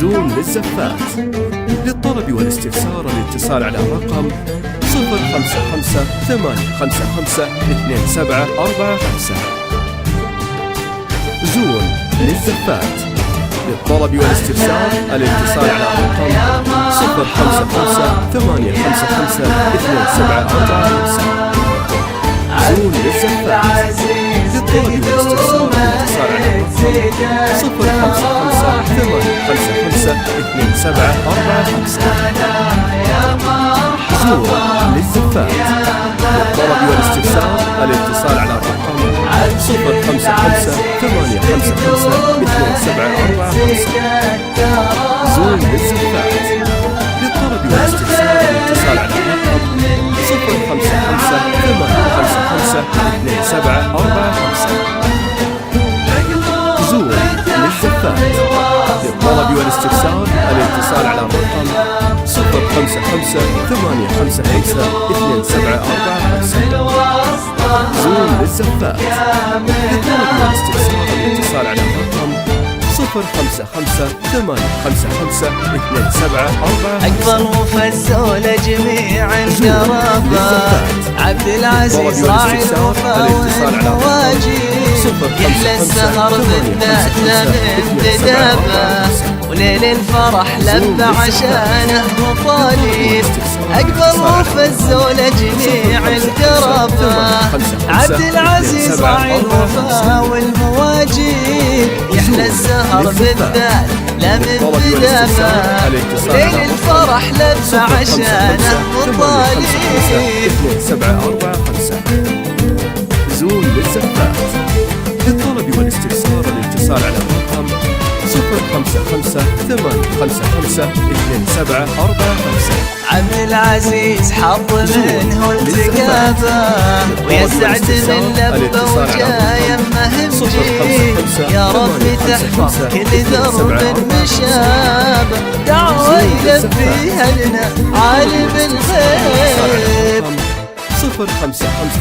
زون للزفات. للطلب والاستفسار الاتصال على الرقم 055 855 2745. زون للزفات. للطلب والاستفسار الاتصال على الرقم 055 855 2745. زون للزفات. للطلب والاستفسار الاتصال على الرقم 055 855 2745. زون للزفات. للطلب والاستفسار الاتصال على الرقم 055 855 2745. زون للزفات. للطلب والاستفسار الاتصال على الرقم 055 855 2745. زون للزفات. للطلب والاستفسار الاتصال على الرقم 055 855 2745. زون للزفات. للطلب والاستفسار الاتصال على الرقم 055 855 2745. أكبر وفزولة جميع القرابة، عبد العزيز راعي الوفا والمواجيب، يحلى السهر بالذات لا من بدابة، وليل الفرح لبى عشانه مطالب. أكبر وفزولة جميع القرابة، عبد العزيز راعي الوفا والمواجيب، يحلى السهر بالذات لا من بدابة، وليل الفرح لبى عشانه مطالب. زون للزفات. للطلب والاستفسار الاتصال على الرقم 055 855 2745. عبد العزيز حظ منه التقابه، ويسعد من لبه وجايه مهمجي، يا ربي تحفظ كل درب مشابه، دعوة يلبيها لنا عالم الغيب. 055